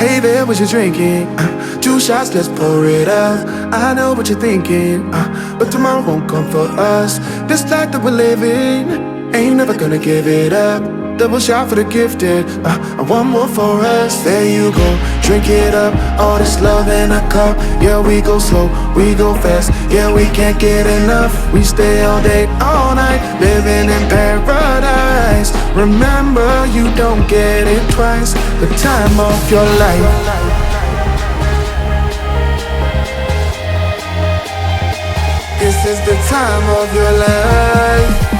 Hey there, what you drinking? 2 shots, let's pour it up. I know what you're thinking, but tomorrow won't come for us. This life that we're living, ain't never gonna give it up. Double shot for the gifted, and one more for us. There you go, drink it up. All this love in a cup. Yeah, we go slow, we go fast. Yeah, we can't get enough. We stay all day, all night, living in paradise. Remember, you don't get it twice. The time of your life. This is the time of your life.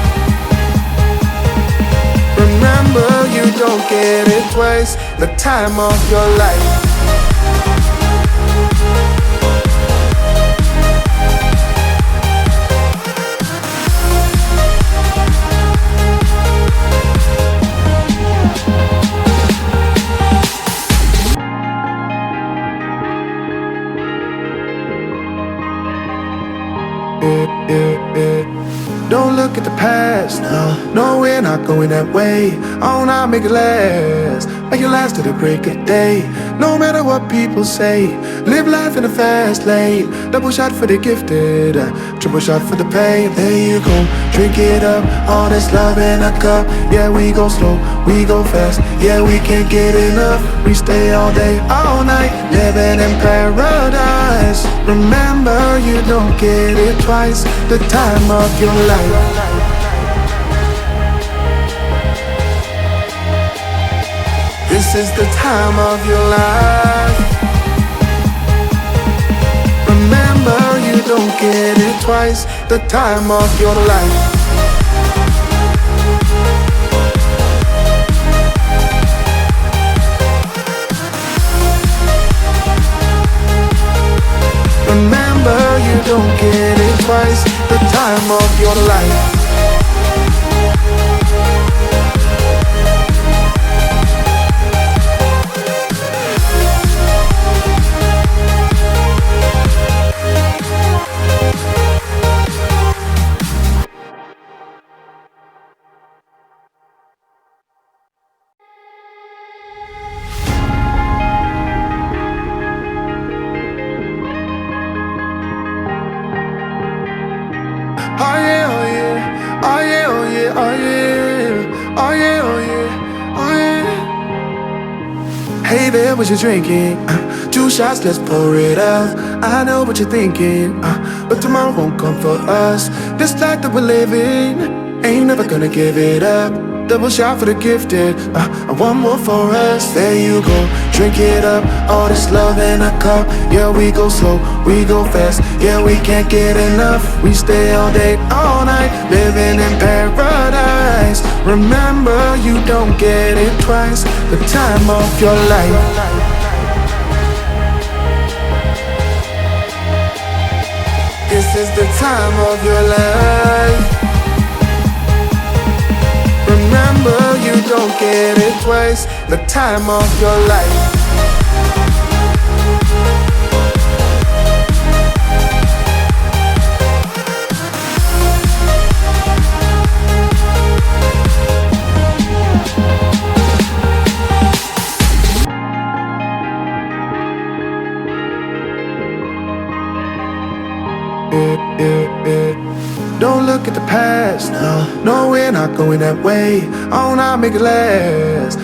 Remember, you don't get it twice. The time of your life. Don't look at the past, no, we're not going that way. Oh, now make it last, make it last to the break of day. No matter what people say, live life in a fast lane. Double shot for the gifted, triple shot for the pain. There you go, drink it up. All this love in a cup. Yeah, we go slow, we go fast. Yeah, we can't get enough. We stay all day, all night, living in paradise. Remember, you don't get it twice. The time of your life. This is the time of your life. Remember, you don't get it twice. The time of your life. Remember, you don't get it twice. The time of your life. Oh yeah, oh yeah, oh yeah, oh yeah, oh yeah, oh yeah, oh yeah, oh yeah. Hey there, what you drinking? 2 shots, let's pour it up. I know what you're thinking, but tomorrow won't come for us. This life that we're living, ain't never gonna give it up. Double shot for the gifted, and one more for us. There you go, drink it up. All this love in a cup. Yeah, we go slow, we go fast. Yeah, we can't get enough. We stay all day, all night, living in paradise. Remember, you don't get it twice. The time of your life. This is the time of your life. Remember, you don't get it twice. The time of your life. Don't look at the past, no, we're not going that way. Oh, now make it last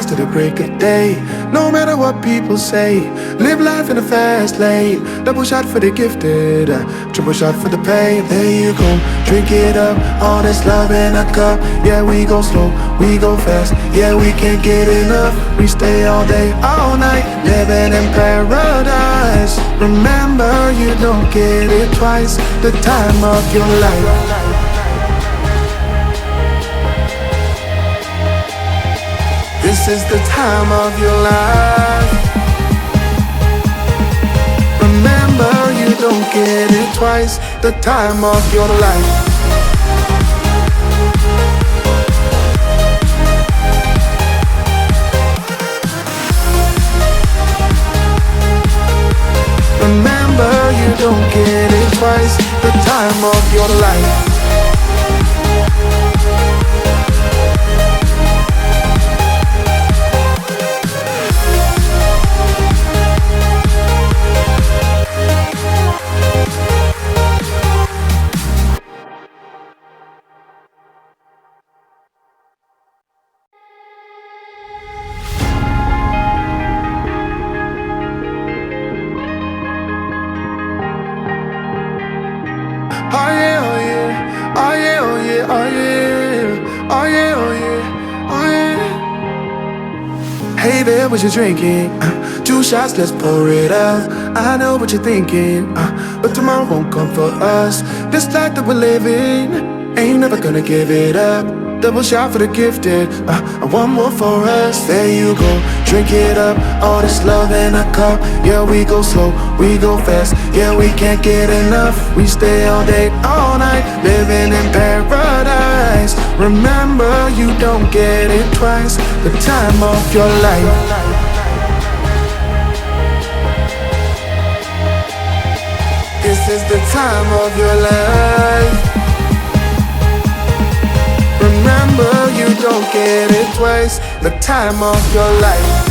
to the break of day. No matter what people say, live life in a fast lane. Double shot for the gifted, triple shot for the pain. There you go, drink it up. All this love in a cup. Yeah, we go slow, we go fast. Yeah, we can't get enough. We stay all day, all night, living in paradise. Remember, you don't get it twice. The time of your life. This is the time of your life. Remember, you don't get it twice. The time of your life. Remember, you don't get it twice. The time of your life. Hey there, what you drinking? 2 shots, let's pour it out. I know what you're thinking, but tomorrow won't come for us. This life that we're living, ain't never gonna give it up. Double shot for the gifted, and one more for us. There you go, drink it up. All this love in a cup. Yeah, we go slow, we go fast. Yeah, we can't get enough. We stay all day, all night, living in paradise. Remember, you don't get it twice. The time of your life. This is the time of your life. Remember, you don't get it twice. The time of your life.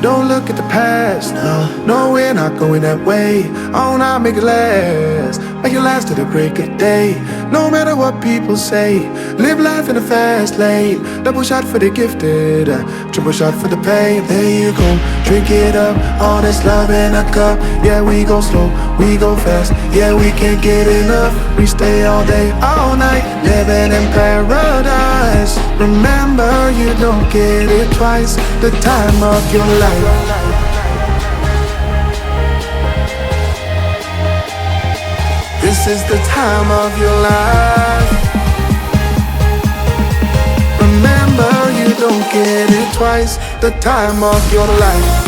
Don't look at the past, no, we're not going that way. Oh, now make it last, make it last to the break of day. No matter what people say, live life in the fast lane. Double shot for the gifted, triple shot for the pain. There you go, drink it up, all this love in a cup. Yeah, we go slow, we go fast. Yeah, we can't get enough. We stay all day, all night, living in paradise. Remember, you don't get it twice. The time of your life. This is the time of your life. Remember, you don't get it twice. The time of your life.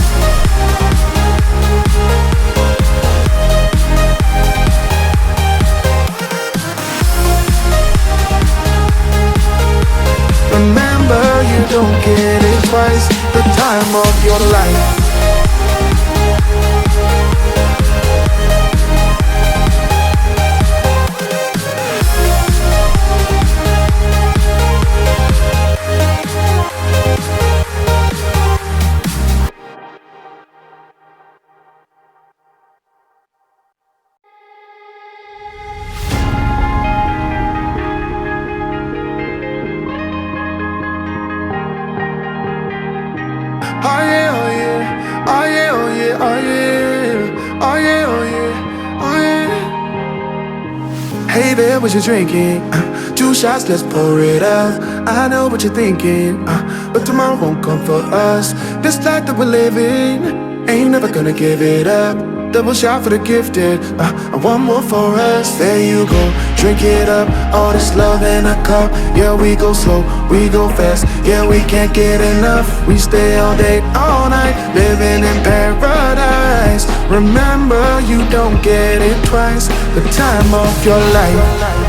Remember, you don't get it twice. The time of your life. Oh yeah, oh yeah, oh yeah, oh yeah, oh yeah, oh yeah, oh yeah, oh yeah. Hey there, what you drinking? 2 shots, let's pour it out. I know what you're thinking, but tomorrow won't come for us. This life that we're living, ain't never gonna give it up. Double shot for the gifted, and one more for us. There you go, drink it up. All this love in a cup. Yeah, we go slow, we go fast. Yeah, we can't get enough. We stay all day, all night, living in paradise. Remember, you don't get it twice. The time of your life.